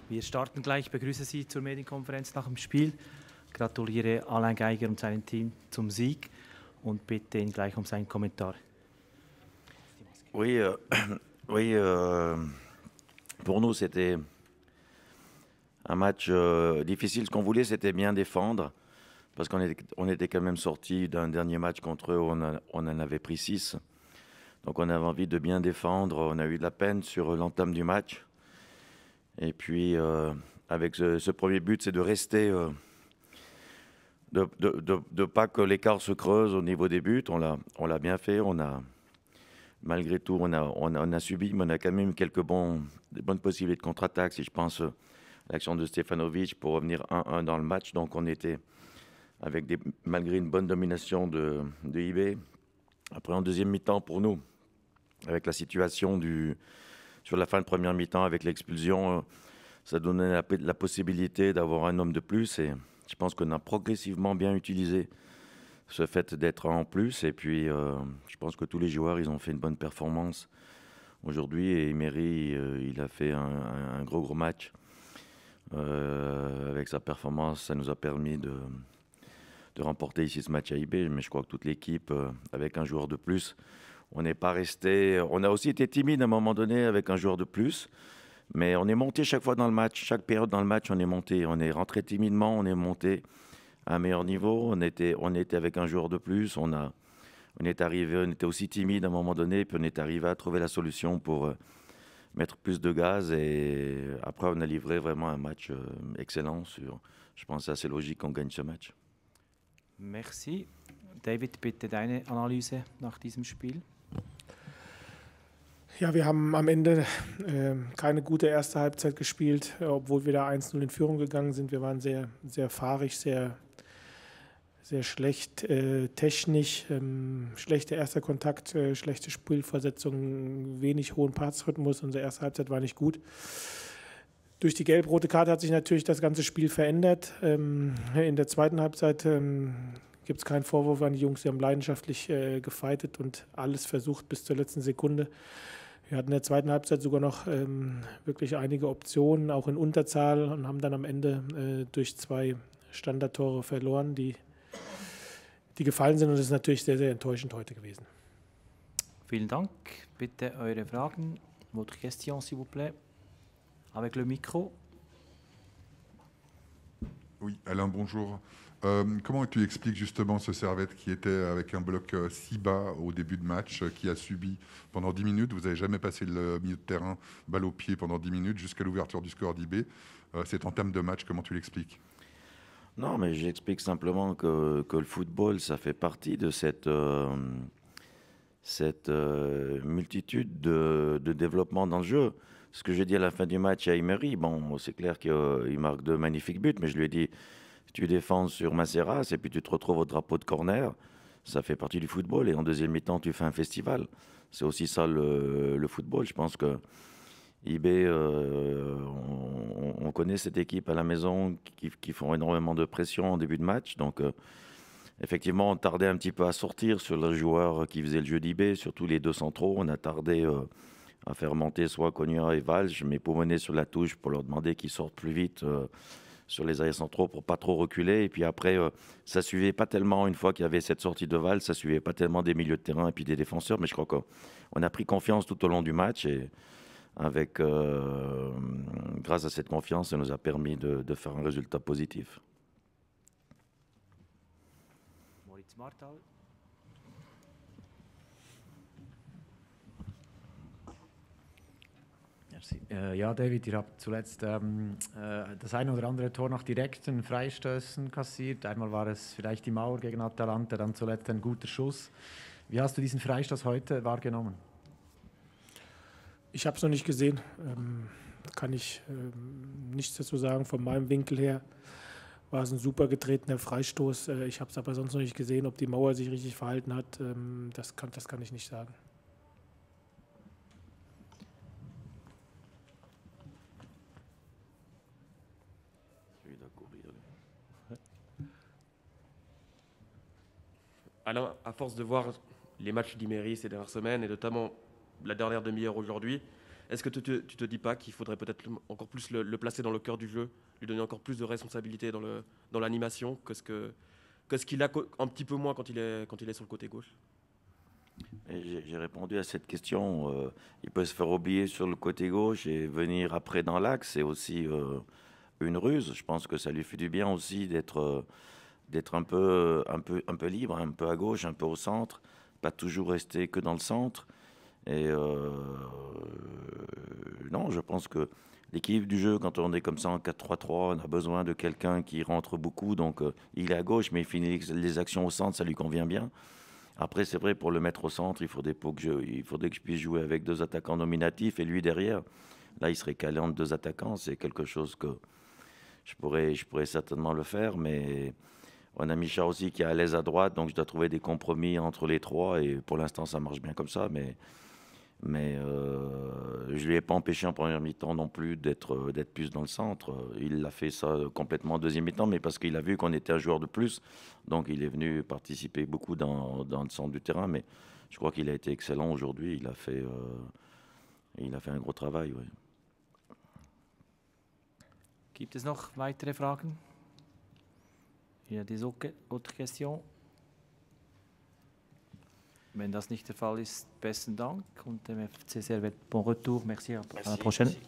Wir starten gleich. Begrüße Sie zur Medienkonferenz nach dem Spiel. Gratuliere Alain Geiger und seinem Team zum Sieg und bitte ihn gleich um seinen Kommentar. Oui, oui pour nous, c'était un match difficile. Ce qu'on voulait, c'était bien défendre, parce qu'on était quand même sorti d'un dernier match contre eux où on en avait pris 6. Donc on avait envie de bien défendre. On a eu de la peine sur l'entame du match. Et puis, avec ce premier but, c'est de rester, de pas que l'écart se creuse au niveau des buts. On l'a bien fait. Malgré tout, on a subi, mais on a quand même eu des bonnes possibilités de contre-attaque. Si je pense à l'action de Stefanovic pour revenir 1-1 dans le match. Donc on était malgré une bonne domination de IB. Après, en deuxième mi-temps, pour nous, avec la situation sur la fin de première mi-temps, avec l'expulsion, ça donnait la possibilité d'avoir un homme de plus. Et je pense qu'on a progressivement bien utilisé ce fait d'être en plus. Et puis, je pense que tous les joueurs, ils ont fait une bonne performance aujourd'hui. Et Emery, il a fait un gros match. Avec sa performance, ça nous a permis de remporter ici ce match à IB. Mais je crois que toute l'équipe, avec un joueur de plus, on n'est pas resté. On a aussi été timide à un moment donné avec un joueur de plus. Mais on est monté chaque fois dans le match. Chaque période dans le match, on est monté. On est rentré timidement, on est monté à un meilleur niveau. On était avec un joueur de plus. On est arrivé, on était aussi timide à un moment donné. Puis on est arrivé à trouver la solution pour mettre plus de gaz. Et après, on a livré vraiment un match excellent. Je pense que c'est assez logique qu'on gagne ce match. Merci. David, bitte deine Analyse nach diesem Spiel. Ja, wir haben am Ende keine gute erste Halbzeit gespielt, obwohl wir da 1-0 in Führung gegangen sind. Wir waren sehr, sehr fahrig, sehr, sehr schlecht technisch, schlechter erster Kontakt, schlechte Spielversetzung, wenig hohen Passrhythmus. Unsere erste Halbzeit war nicht gut. Durch die gelb-rote Karte hat sich natürlich das ganze Spiel verändert. In der zweiten Halbzeit gibt es keinen Vorwurf an die Jungs, die haben leidenschaftlich gefightet und alles versucht bis zur letzten Sekunde. Wir hatten in der zweiten Halbzeit sogar noch wirklich einige Optionen, auch in Unterzahl, und haben dann am Ende durch 2 Standardtore verloren, die gefallen sind. Und das ist natürlich sehr, sehr enttäuschend heute gewesen. Vielen Dank. Bitte eure Fragen. Votre question, s'il vous plaît. Avec le micro. Oui, Alain, bonjour. Comment tu expliques justement ce Servette qui était avec un bloc si bas au début de match, qui a subi pendant 10 minutes, vous n'avez jamais passé le milieu de terrain, balle au pied pendant 10 minutes jusqu'à l'ouverture du score d'IB. C'est en termes de match, comment tu l'expliques? Non, mais j'explique simplement que le football, ça fait partie de cette multitude de développement dans le jeu. Ce que j'ai dit à la fin du match à Emery, bon, c'est clair qu'il marque de magnifiques buts, mais je lui ai dit, tu défends sur Masseras et puis tu te retrouves au drapeau de corner, ça fait partie du football. Et en deuxième mi-temps, tu fais un festival. C'est aussi ça le football. Je pense que IB, on connaît cette équipe à la maison qui font énormément de pression en début de match. Donc, effectivement, on tardait un petit peu à sortir sur les joueurs qui faisaient le jeu d'IB, surtout les 2 centraux. On a tardé à faire monter soit Cogna et Valls. Je m'époumonais sur la touche pour leur demander qu'ils sortent plus vite sur les arrières centraux pour pas trop reculer. Et puis après, ça suivait pas tellement, une fois qu'il y avait cette sortie de Valls, ça suivait pas tellement des milieux de terrain et puis des défenseurs. Mais je crois qu'on a pris confiance tout au long du match et grâce à cette confiance, ça nous a permis de faire un résultat positif. Moritz Martal. Ja, David, ihr habt zuletzt das eine oder andere Tor nach direkten Freistößen kassiert. Einmal war es vielleicht die Mauer gegen Atalanta, dann zuletzt ein guter Schuss. Wie hast du diesen Freistoß heute wahrgenommen? Ich habe es noch nicht gesehen. Kann ich nichts dazu sagen. Von meinem Winkel her war es ein super getretener Freistoß. Ich habe es aber sonst noch nicht gesehen, ob die Mauer sich richtig verhalten hat. Das kann ich nicht sagen. Alain, à force de voir les matchs d'Emery ces dernières semaines et notamment la dernière demi-heure aujourd'hui, Est-ce que tu te dis pas qu'il faudrait peut-être encore plus le placer dans le cœur du jeu, lui donner encore plus de responsabilité dans l'animation que ce qu'il a un petit peu moins quand il est sur le côté gauche? J'ai répondu à cette question. Il peut se faire oublier sur le côté gauche et venir après dans l'axe. C'est aussi une ruse. Je pense que ça lui fait du bien aussi d'être un peu libre, un peu à gauche, un peu au centre, pas toujours rester que dans le centre. Et non, je pense que l'équilibre du jeu, quand on est comme ça en 4-3-3, on a besoin de quelqu'un qui rentre beaucoup. Donc il est à gauche, mais il finit les actions au centre, ça lui convient bien. Après, c'est vrai, pour le mettre au centre, il faudrait que je puisse jouer avec 2 attaquants nominatifs et lui derrière. Là, il serait calé entre 2 attaquants. C'est quelque chose que je pourrais certainement le faire, mais on a Micha aussi qui est à l'aise à droite, donc je dois trouver des compromis entre les 3 et pour l'instant, ça marche bien comme ça, mais je ne lui ai pas empêché en première mi-temps non plus d'être plus dans le centre. Il a fait ça complètement en deuxième mi-temps, mais parce qu'il a vu qu'on était un joueur de plus. Donc il est venu participer beaucoup dans le centre du terrain. Mais je crois qu'il a été excellent aujourd'hui. Il a fait un gros travail. Oui. Gibt es noch weitere Fragen? Il y a des autres questions? Wenn das nicht der Fall ist, besten Dank und dem FC Servette bon retour. Merci, à la prochaine. Merci.